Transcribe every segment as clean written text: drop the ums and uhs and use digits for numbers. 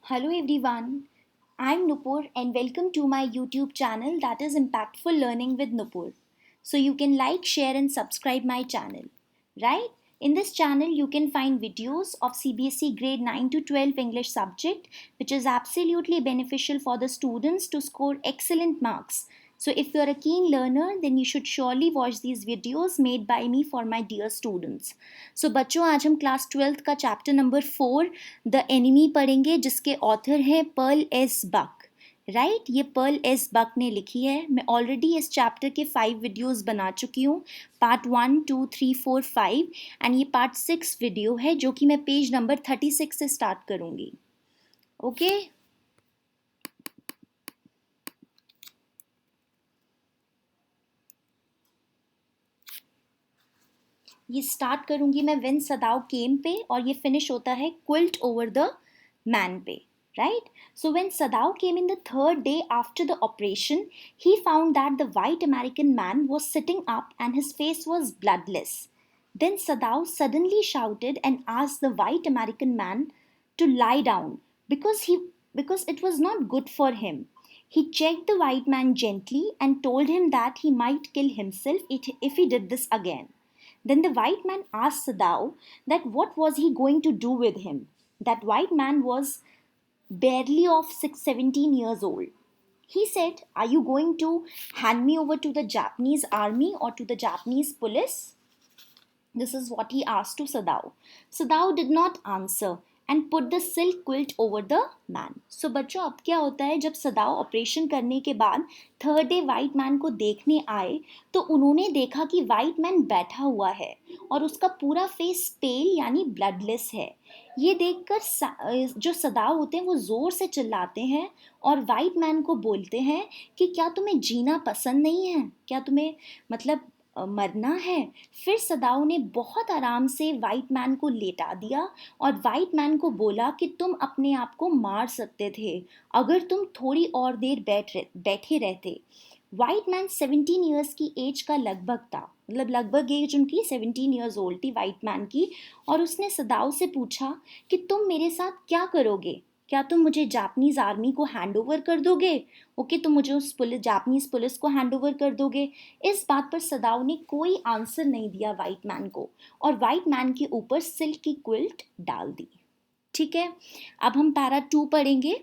Hello everyone, I'm Nupur and welcome to my YouTube channel that is Impactful Learning with Nupur. So you can like, share and subscribe my channel, right? In this channel you can find videos of CBSE grade 9 to 12 English subject which is absolutely beneficial for the students to score excellent marks. So if you're a keen learner then you should surely watch these videos made by me for my dear students. So बच्चों आज हम class 12th का chapter number 4 the enemy पढ़ेंगे जिसके author हैं Pearl S बक right ये Pearl S बक ने लिखी है. मैं ऑलरेडी इस चैप्टर के 5 वीडियोस बना चुकी हूँ. पार्ट 1 2 3 4 5 एंड ये पार्ट 6 वीडियो है जो कि मैं पेज नंबर 36 से स्टार्ट करूँगी. ओके ये स्टार्ट करूँगी मैं व्हेन सदाव केम पे और ये फिनिश होता है क्विल्ट ओवर द मैन पे. Right? So when Sadao came in the third day after the operation, he found that the white American man was sitting up and his face was bloodless. Then Sadao suddenly shouted and asked the white American man to lie down because it was not good for him. He checked the white man gently and told him that he might kill himself if he did this again. Then the white man asked Sadao that what was he going to do with him. That white man was barely of 17 years old. He said, "Are you going to hand me over to the Japanese army or to the Japanese police?" This is what he asked to Sadao. Sadao did not answer and put the silk quilt over the man. So बच्चों अब क्या होता है जब सदाओ operation करने के बाद third day white man को देखने आए तो उन्होंने देखा कि वाइट मैन बैठा हुआ है और उसका पूरा फेस पेल यानी ब्लडलेस है. ये देखकर जो सदाओ होते हैं वो ज़ोर से चिल्लाते हैं और वाइट मैन को बोलते हैं कि क्या तुम्हें जीना पसंद नहीं है, क्या तुम्हें मतलब मरना है. फिर सदाओ ने बहुत आराम से वाइट मैन को लेटा दिया और वाइट मैन को बोला कि तुम अपने आप को मार सकते थे अगर तुम थोड़ी और देर बैठे रहते. वाइट मैन 17 ईयर्स की एज का लगभग था, मतलब लगभग एज उनकी 17 ईयर्स ओल्ड थी वाइट मैन की. और उसने सदाओ से पूछा कि तुम मेरे साथ क्या करोगे, क्या तुम मुझे जापानीज आर्मी को हैंड ओवर कर दोगे. ओके तुम मुझे उस जापानीज पुलिस को हैंड ओवर कर दोगे. इस बात पर सदाओ ने कोई आंसर नहीं दिया वाइट मैन को और वाइट मैन के ऊपर सिल्क की क्विल्ट डाल दी. ठीक है, अब हम पैरा 2 पढ़ेंगे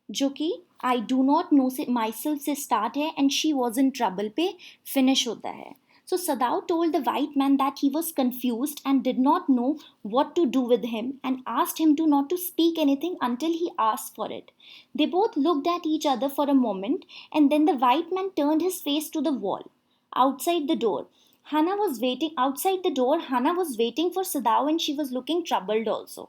जो कि आई डू नॉट नो से माई सेल्फ से स्टार्ट है and she was in trouble पे फिनिश होता है. So Sadao told the white man that he was confused and did not know what to do with him and asked him to not to speak anything until he asked for it. They both looked at each other for a moment and then the white man turned his face to the wall. Outside the door, Hannah was waiting for Sadao and she was looking troubled also.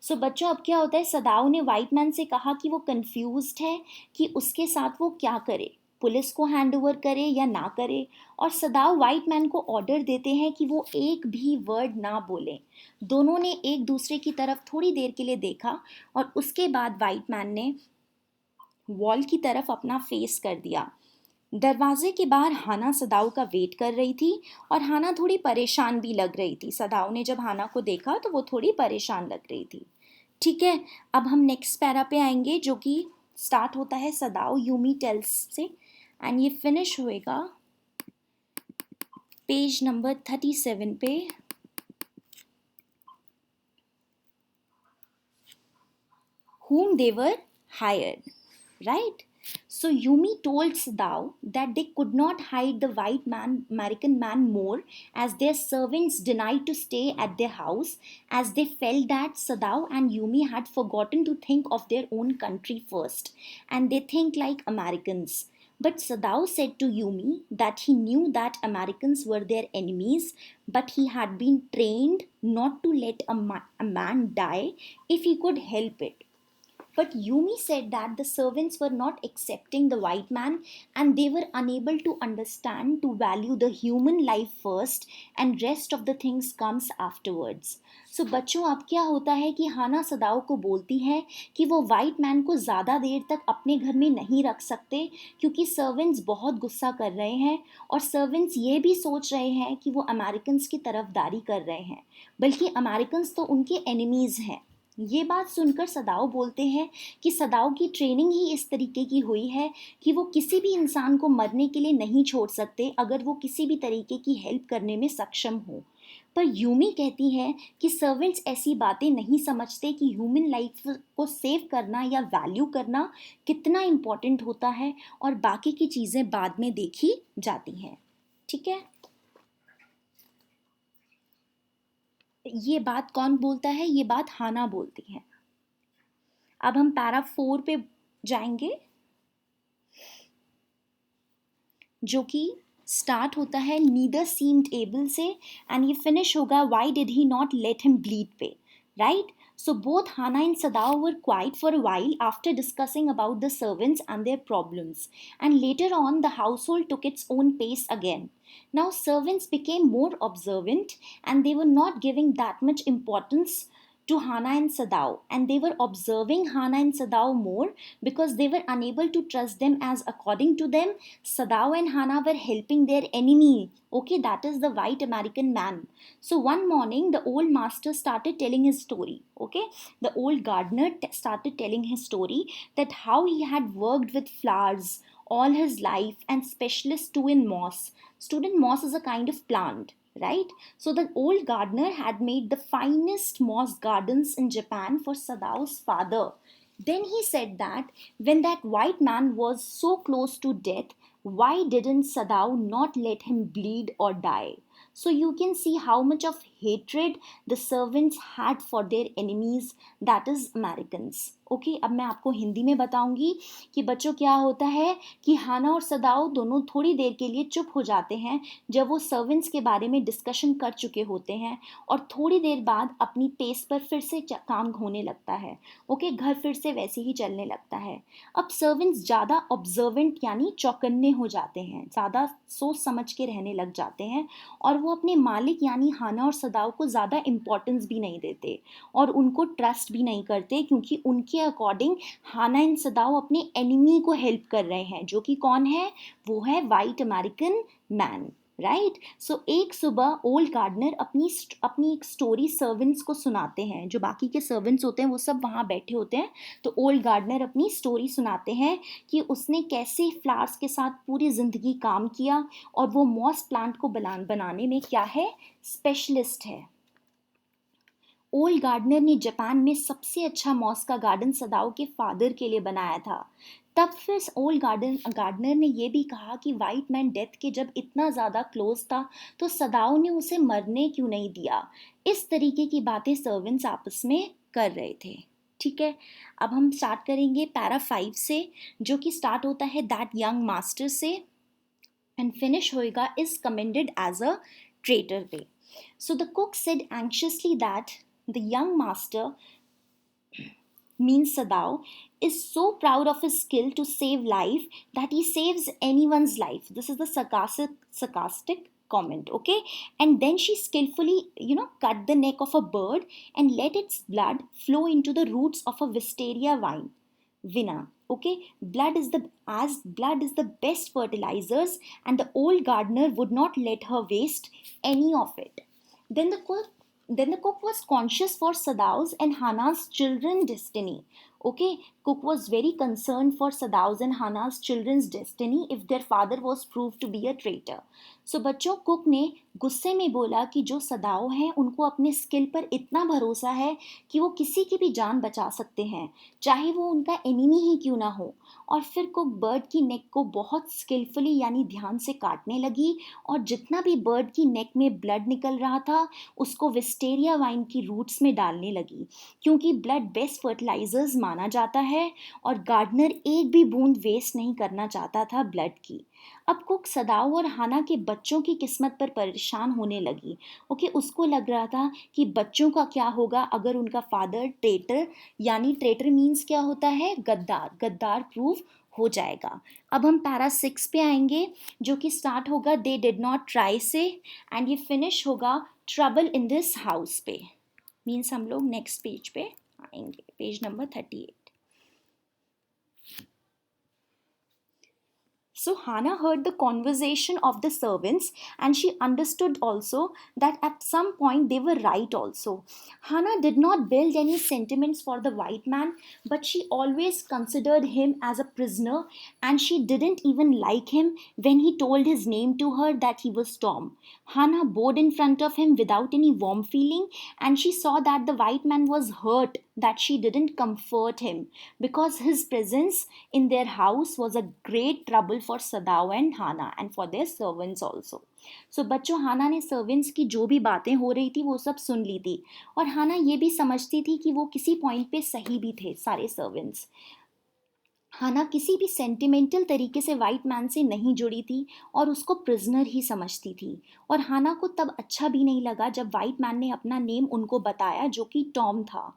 सो बच्चों अब क्या होता है सदाओ ने white man से कहा कि वो कंफ्यूज्ड है कि उसके साथ वो क्या करे, पुलिस को हैंड ओवर करे या ना करे. और सदाओ वाइट मैन को ऑर्डर देते हैं कि वो एक भी वर्ड ना बोलें. दोनों ने एक दूसरे की तरफ थोड़ी देर के लिए देखा और उसके बाद वाइट मैन ने वॉल की तरफ अपना फेस कर दिया. दरवाजे के बाहर हाना सदाओ का वेट कर रही थी और हाना थोड़ी परेशान भी लग रही थी. सदाओ ने जब हाना को देखा तो वो थोड़ी परेशान लग रही थी. ठीक है, अब हम नेक्स्ट पैरा पे आएंगे जो कि स्टार्ट होता है सदाओ यूमी टेल्स से एंड ये फिनिश होएगा पेज नंबर 37 पे. whom they were hired, right? So Yumi told Sadao that they could not hide the white man, American man more as their servants denied to stay at their house as they felt that Sadao and Yumi had forgotten to think of their own country first and they think like Americans. But Sadao said to Yumi that he knew that Americans were their enemies but he had been trained not to let a man die if he could help it. But Yumi said that the servants were not accepting the white man and they were unable to understand to value the human life first and rest of the things comes afterwards. So बच्चों अब क्या होता है कि हाना सदाओ को बोलती है कि वो वाइट मैन को ज़्यादा देर तक अपने घर में नहीं रख सकते क्योंकि सर्वेंट्स बहुत गुस्सा कर रहे हैं और सर्वेंट्स ये भी सोच रहे हैं कि वो अमेरिकन्स की तरफदारी कर रहे हैं, बल्कि अमेरिकन्स तो उनके एनिमीज़ हैं. ये बात सुनकर सदाओ बोलते हैं कि सदाओ की ट्रेनिंग ही इस तरीके की हुई है कि वो किसी भी इंसान को मरने के लिए नहीं छोड़ सकते अगर वो किसी भी तरीके की हेल्प करने में सक्षम हो। पर यूमी कहती है कि सर्वेंट्स ऐसी बातें नहीं समझते कि ह्यूमन लाइफ को सेव करना या वैल्यू करना कितना इम्पोर्टेंट होता है और बाकी की चीज़ें बाद में देखी जाती हैं। ठीक है, ये बात कौन बोलता है? ये बात हाना बोलती है। अब हम पैरा 4 पे जाएंगे, जो कि स्टार्ट होता है नीदर सीम्ड एबल से एंड ये फिनिश होगा why did he not let him bleed पे, right? So both Hannah and Sadao were quiet for a while after discussing about the servants and their problems. And later on, the household took its own pace again. Now, servants became more observant and they were not giving that much importance to Hannah and Sadao. And they were observing Hannah and Sadao more because they were unable to trust them, as according to them, Sadao and Hannah were helping their enemy. Okay, that is the white American man. So one morning, the old master started telling his story. Okay, the old gardener started telling his story that how he had worked with flowers all his life and specialist too in moss. Student, moss is a kind of plant, right? So the old gardener had made the finest moss gardens in Japan for Sadao's father. Then he said that when that white man was so close to death, why didn't Sadao not let him bleed or die? So you can see how much of hatred the servants had for their enemies, that is Americans. Okay, अब मैं आपको हिंदी में बताऊंगी कि बच्चों क्या होता है कि हाना और सदाओ दोनों थोड़ी देर के लिए चुप हो जाते हैं जब वो सर्वेंट्स के बारे में डिस्कशन कर चुके होते हैं और थोड़ी देर बाद अपनी पेस पर फिर से काम होने लगता है। ओके, घर फिर से वैसे ही चलने लगता है। अब सर्वेंट्स ज़्यादा ऑब्जर्वेंट यानी चौकन्ने हो जाते हैं, ज़्यादा सोच समझ के रहने लग जाते हैं और वो अपने मालिक यानी हाना और सदाओ को ज़्यादा इम्पोर्टेंस भी नहीं देते और उनको ट्रस्ट भी नहीं करते, क्योंकि उनके अकॉर्डिंग हाना एंड सदाओ अपने एनिमी को हेल्प कर रहे हैं, जो कि कौन है? वो है वाइट अमेरिकन मैन, राइट? सो एक सुबह ओल्ड गार्डनर अपनी एक स्टोरी सर्वेंट्स को सुनाते हैं। जो बाकी के सर्वेंट्स होते हैं वो सब वहाँ बैठे होते हैं, तो ओल्ड गार्डनर अपनी स्टोरी सुनाते हैं कि उसने कैसे फ्लावर्स के साथ पूरी ज़िंदगी काम किया और वो मॉस प्लांट को बनाने में क्या है? स्पेशलिस्ट है। ओल्ड गार्डनर ने जापान में सबसे अच्छा मॉस का गार्डन सदाओ के फादर के लिए बनाया था। तब फिर ओल्ड गार्डनर ने यह भी कहा कि वाइट मैन डेथ के जब इतना ज़्यादा क्लोज था तो सदाओ ने उसे मरने क्यों नहीं दिया। इस तरीके की बातें सर्वेंट्स आपस में कर रहे थे। ठीक है, अब हम स्टार्ट करेंगे पैरा 5 से, जो कि स्टार्ट होता है दैट यंग मास्टर से एंड फिनिश होएगा is commended as a traitor पे। So the cook said anxiously that the young master, means Sadao, is so proud of his skill to save life that he saves anyone's life. This is the sarcastic comment, okay? And then she skillfully, cut the neck of a bird and let its blood flow into the roots of a wisteria vina. Okay, blood is the best fertilizers, and the old gardener would not let her waste any of it. Then the cook was conscious for Sadao's and Hannah's children's destiny. Okay, cook was very concerned for Sadao's and Hannah's children's destiny if their father was proved to be a traitor. So बच्चों, cook ने गुस्से में बोला कि जो सदाओ हैं उनको अपने स्किल पर इतना भरोसा है कि वो किसी की भी जान बचा सकते हैं, चाहे वो उनका एनिमी ही क्यों ना हो। और फिर कुक बर्ड की नेक को बहुत स्किलफुली यानी ध्यान से काटने लगी और जितना भी बर्ड की नेक में ब्लड निकल रहा था उसको विस्टेरिया वाइन की रूट्स में डालने लगी, क्योंकि ब्लड बेस्ट फर्टिलाइजर्स माना जाता है और गार्डनर एक भी बूंद वेस्ट नहीं करना चाहता था ब्लड की। अब कुक सदाओ और हाना के बच्चों की किस्मत पर परेशान होने लगी। ओके, उसको लग रहा था कि बच्चों का क्या होगा अगर उनका फादर ट्रेटर, यानी ट्रेटर मीन्स क्या होता है? गद्दार प्रूव हो जाएगा। अब हम पैरा 6 पे आएंगे, जो कि स्टार्ट होगा दे डिड नॉट ट्राई से एंड ये फिनिश होगा ट्रबल इन दिस हाउस पे। मीन्स हम लोग नेक्स्ट पेज पे आएंगे, page number 38। So Hannah heard the conversation of the servants and she understood also that at some point they were right also. Hannah did not build any sentiments for the white man, but she always considered him as a prisoner, and she didn't even like him when he told his name to her that he was Tom. Hannah bowed in front of him without any warm feeling, and she saw that the white man was hurt that she didn't comfort him, because his presence in their house was a great trouble for Sadao and Hannah and for their servants also. So बच्चों, हाना ने servants की जो भी बातें हो रही थी वो सब सुन ली थी, और हाना ये भी समझती थी कि वो किसी पॉइंट पे सही भी थे सारे सर्वेंट्स। हाना किसी भी सेंटिमेंटल तरीके से वाइट मैन से नहीं जुड़ी थी और उसको प्रिजनर ही समझती थी। और हाना को तब अच्छा भी नहीं लगा जब वाइट मैन ने अपना नेम उनको बताया, जो कि टॉम था।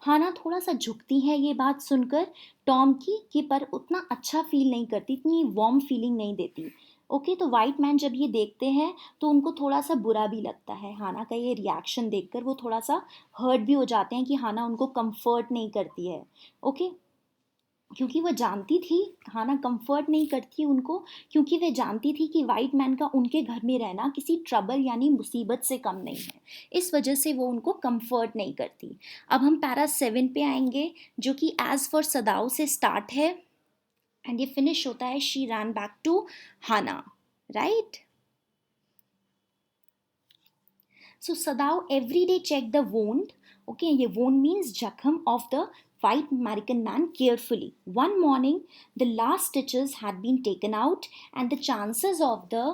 हाना थोड़ा सा झुकती है ये बात सुनकर टॉम की, कि पर उतना अच्छा फील नहीं करती, इतनी वार्म फीलिंग नहीं देती। ओके, तो वाइट मैन जब ये देखते हैं तो उनको थोड़ा सा बुरा भी लगता है। हाना का ये रिएक्शन देखकर वो थोड़ा सा हर्ट भी हो जाते हैं कि हाना उनको कंफर्ट नहीं करती है। ओके, क्योंकि वह जानती थी, हाना कंफर्ट नहीं करती उनको, क्योंकि वह जानती थी कि वाइट मैन का उनके घर में रहना किसी ट्रबल यानी मुसीबत से कम नहीं है, इस वजह से वो उनको कंफर्ट नहीं करती। अब हम पैरा 7 पे आएंगे, जो कि एज फॉर सदाओ से स्टार्ट है एंड ये फिनिश होता है she ran back to Hana, right. So Sadao every day checked the wound. Okay, ये wound means जख्म of the white American man carefully. One morning, the last stitches had been taken out, and the chances of the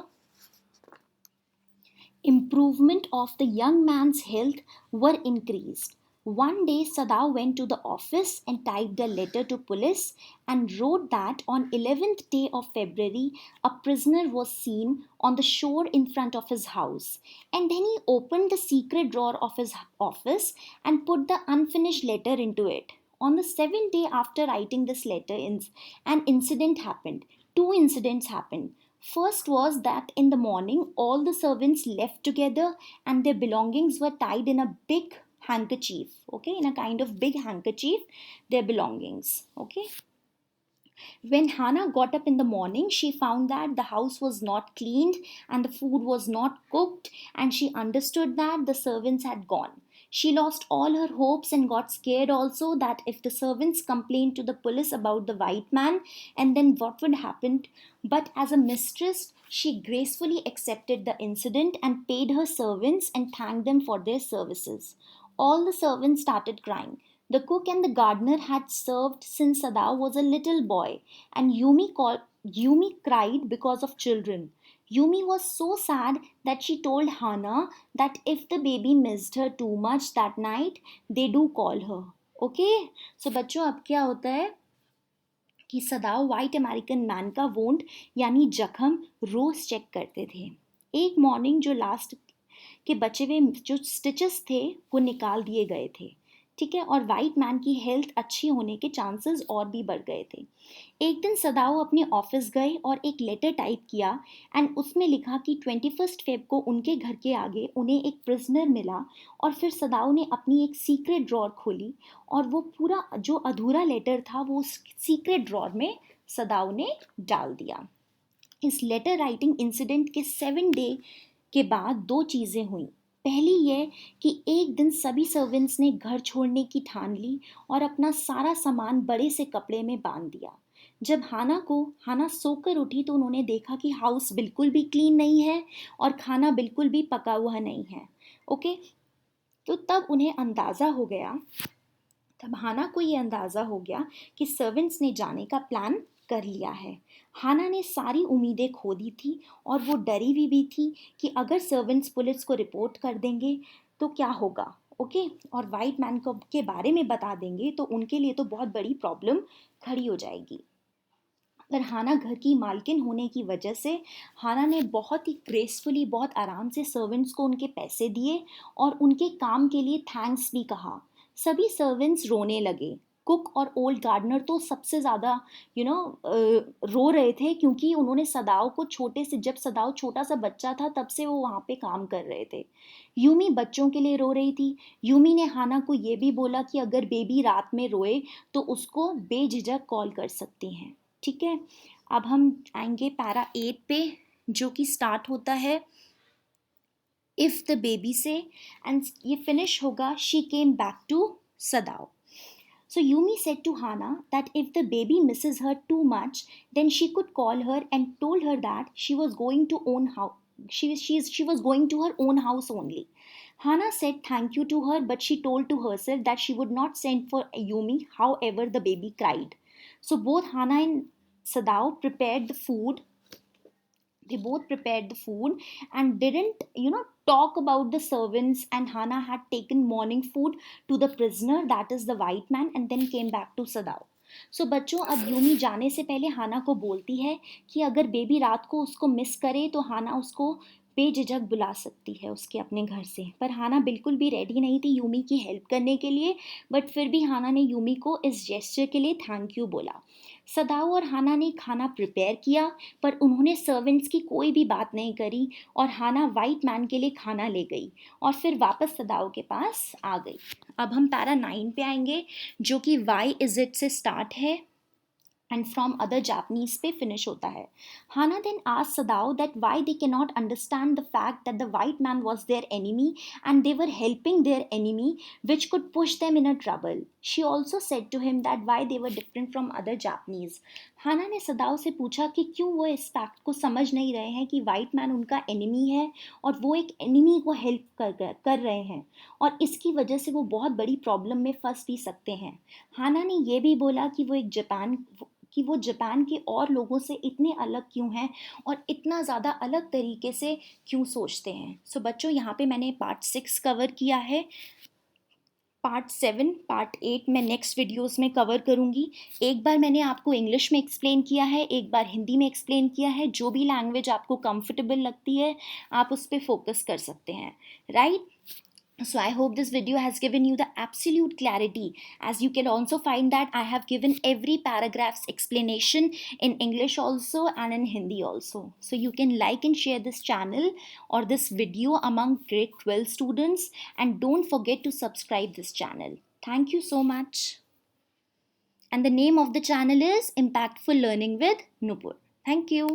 improvement of the young man's health were increased. One day, Sadao went to the office and typed a letter to police and wrote that on 11th day of February, a prisoner was seen on the shore in front of his house. And then he opened the secret drawer of his office and put the unfinished letter into it. On the 7th day after writing this letter, an incident happened. Two incidents happened. First was that in the morning, all the servants left together and their belongings were tied in a big handkerchief. Okay, in a kind of big handkerchief, their belongings. Okay. When Hannah got up in the morning, she found that the house was not cleaned and the food was not cooked, and she understood that the servants had gone. She lost all her hopes and got scared also that if the servants complained to the police about the white man, and then what would happen. But as a mistress, she gracefully accepted the incident and paid her servants and thanked them for their services. All the servants started crying. The cook and the gardener had served since Sadao was a little boy, and Yumi cried because of children. Yumi was so sad that she told Hannah that if the baby missed her too much that night, they do call her. Okay? So बच्चों, अब क्या होता है कि सदाओ white American man का wound यानी जख्म रोज check करते थे। एक मॉर्निंग जो लास्ट के बचे हुए जो स्टिचेस थे वो निकाल दिए गए थे, ठीक है, और वाइट मैन की हेल्थ अच्छी होने के चांसेस और भी बढ़ गए थे। एक दिन सदाओ अपने ऑफिस गए और एक लेटर टाइप किया एंड उसमें लिखा कि 21 फेब को उनके घर के आगे उन्हें एक प्रिजनर मिला। और फिर सदाओ ने अपनी एक सीक्रेट ड्रॉर खोली और वो पूरा जो अधूरा लेटर था वो सीक्रेट ड्रॉर में सदाओ ने डाल दिया। इस लेटर राइटिंग इंसिडेंट के 7 डे के बाद दो चीज़ें हुई। पहली ये कि एक दिन सभी सर्वेंट्स ने घर छोड़ने की ठान ली और अपना सारा सामान बड़े से कपड़े में बांध दिया। जब हाना सोकर उठी तो उन्होंने देखा कि हाउस बिल्कुल भी क्लीन नहीं है और खाना बिल्कुल भी पका हुआ नहीं है। ओके, तो तब उन्हें अंदाज़ा हो गया, तब हाना को ये अंदाज़ा हो गया कि सर्वेंट्स ने जाने का प्लान कर लिया है। हाना ने सारी उम्मीदें खो दी थी और वो डरी हुई भी थी कि अगर सर्वेंट्स पुलिस को रिपोर्ट कर देंगे तो क्या होगा। ओके, और वाइट मैन को के बारे में बता देंगे तो उनके लिए तो बहुत बड़ी प्रॉब्लम खड़ी हो जाएगी। पर हाना घर की मालकिन होने की वजह से हाना ने बहुत ही ग्रेसफुली, बहुत आराम से सर्वेंट्स को उनके पैसे दिए और उनके काम के लिए थैंक्स भी कहा। सभी सर्वेंट्स रोने लगे। कुक और ओल्ड गार्डनर तो सबसे ज़्यादा रो रहे थे, क्योंकि उन्होंने सदाओ को जब सदाओ छोटा सा बच्चा था तब से वो वहाँ पे काम कर रहे थे। यूमी बच्चों के लिए रो रही थी। यूमी ने हाना को ये भी बोला कि अगर बेबी रात में रोए तो उसको बेझिझक कॉल कर सकती हैं, ठीक है। अब हम आएंगे पैरा 8 पे, जो कि स्टार्ट होता है इफ द बेबी से, एंड ये फिनिश होगा she came back to Sadao. So Yumi said to Hana that if the baby misses her too much, then she could call her and told her that she was going to own house. She was going to her own house only. Hana said thank you to her, but she told to herself that she would not send for Yumi, however the baby cried. So both Hana and Sadao prepared the food. They both prepared the food and didn't, talk about the servants. And Hana had taken morning food to the prisoner, that is the white man, and then came back to Sadao. सो बच्चों, अब Yumi जाने से पहले हाना को बोलती है कि अगर बेबी रात को उसको मिस करे तो हाना उसको बेझिझक बुला सकती है उसके अपने घर से. पर हाना बिल्कुल भी रेडी नहीं थी यूमी की हेल्प करने के लिए, बट फिर भी हाना ने यूमी को इस जेस्चर के लिए थैंक यू बोला. सदाओ और हाना ने खाना प्रिपेयर किया, पर उन्होंने सर्वेंट्स की कोई भी बात नहीं करी, और हाना वाइट मैन के लिए खाना ले गई और फिर वापस सदाओ के पास आ गई. अब हम पैरा 9 पे आएंगे, जो कि वाई इज इट से स्टार्ट है and from other Japanese पे finish होता है. Hana then asked Sadao that why they cannot understand the fact that the white man was their enemy and they were helping their enemy, which could push them in a trouble. She also said to him that why they were different from other Japanese. Hana ने सदाओ से पूछा कि क्यों वो इस fact को समझ नहीं रहे हैं कि वाइट मैन उनका एनिमी है और वो एक एनिमी को हेल्प कर रहे हैं, और इसकी वजह से वो बहुत बड़ी प्रॉब्लम में फंस भी सकते हैं. हाना ने ये भी बोला कि वो जापान के और लोगों से इतने अलग क्यों हैं और इतना ज़्यादा अलग तरीके से क्यों सोचते हैं. सो बच्चों, यहाँ पे मैंने पार्ट 6 कवर किया है. पार्ट 7, पार्ट 8 मैं नेक्स्ट वीडियोस में कवर करूँगी. एक बार मैंने आपको इंग्लिश में एक्सप्लेन किया है, एक बार हिंदी में एक्सप्लेन किया है. जो भी लैंग्वेज आपको कंफर्टेबल लगती है आप उस पर फोकस कर सकते हैं, right? So I hope this video has given you the absolute clarity, as you can also find that I have given every paragraph's explanation in English also and in Hindi also. So you can like and share this channel or this video among grade 12 students, and don't forget to subscribe this channel. Thank you so much. And the name of the channel is Impactful Learning with Nupur. Thank you.